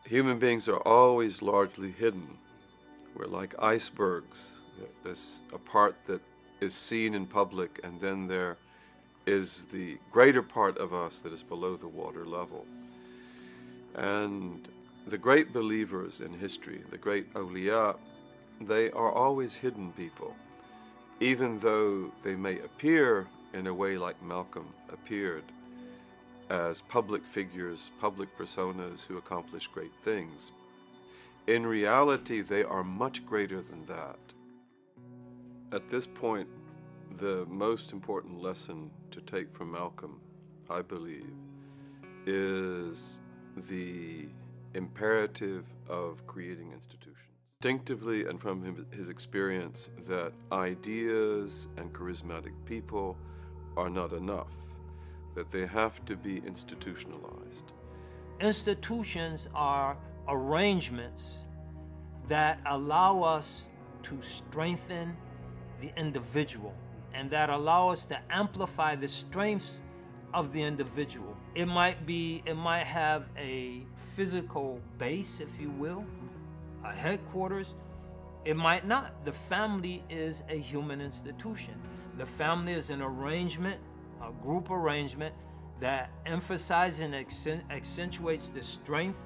Human beings are always largely hidden. We're like icebergs. There's a part that is seen in public, and then there is the greater part of us that is below the water level. And the great believers in history, the great awliya, they are always hidden people, even though they may appear in a way like Malcolm appeared as public figures, public personas who accomplish great things. In reality, they are much greater than that. At this point, the most important lesson to take from Malcolm, I believe, is the imperative of creating institutions. Instinctively and from his experience, that ideas and charismatic people are not enough, that they have to be institutionalized. Institutions are arrangements that allow us to strengthen the individual and that allow us to amplify the strengths of the individual. It might have a physical base, if you will, a headquarters. It might not. The family is a human institution. The family is an arrangement, a group arrangement that emphasizes and accentuates the strength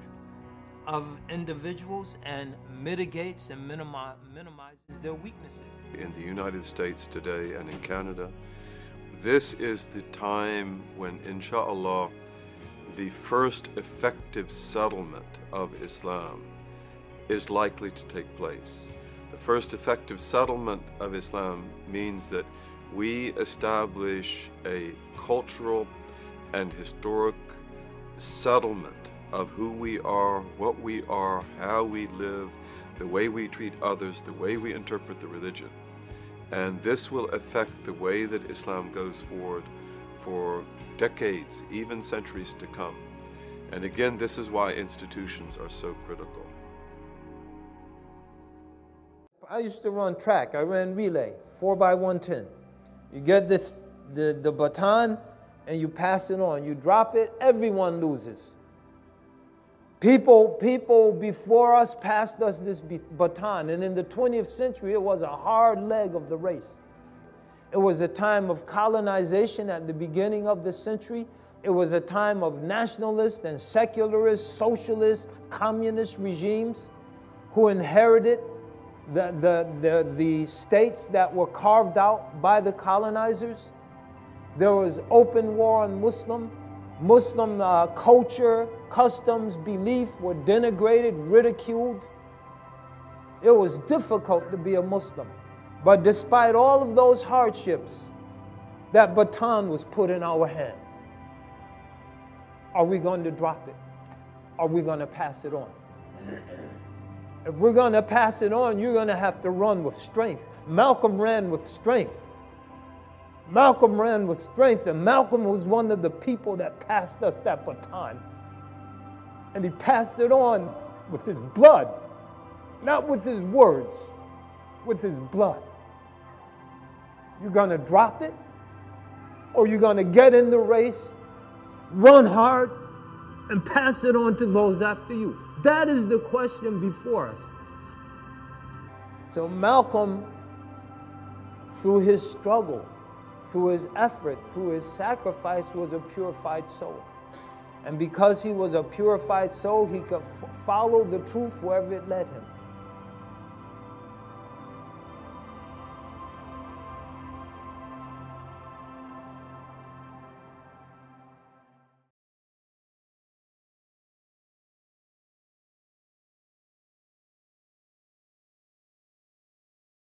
of individuals and mitigates and minimizes their weaknesses. In the United States today and in Canada, this is the time when, inshallah, the first effective settlement of Islam is likely to take place. The first effective settlement of Islam means that we establish a cultural and historic settlement of who we are, what we are, how we live, the way we treat others, the way we interpret the religion. And this will affect the way that Islam goes forward for decades, even centuries to come. And again, this is why institutions are so critical. I used to run track. I ran relay, 4x110. You get the baton and you pass it on. You drop it, everyone loses. People before us passed us this baton, and in the 20th century, it was a hard leg of the race. It was a time of colonization at the beginning of the century. It was a time of nationalist and secularist, socialist, communist regimes who inherited the states that were carved out by the colonizers. There was open war on Muslim culture, customs, belief were denigrated, ridiculed. It was difficult to be a Muslim. But despite all of those hardships, that baton was put in our hand. Are we going to drop it? Are we going to pass it on? If we're going to pass it on, you're going to have to run with strength. Malcolm ran with strength. Malcolm ran with strength, and Malcolm was one of the people that passed us that baton. And he passed it on with his blood, not with his words, with his blood. You're going to drop it, or you're going to get in the race, run hard, and pass it on to those after you. That is the question before us. So Malcolm, through his struggle, through his effort, through his sacrifice, was a purified soul. And because he was a purified soul, he could follow the truth wherever it led him.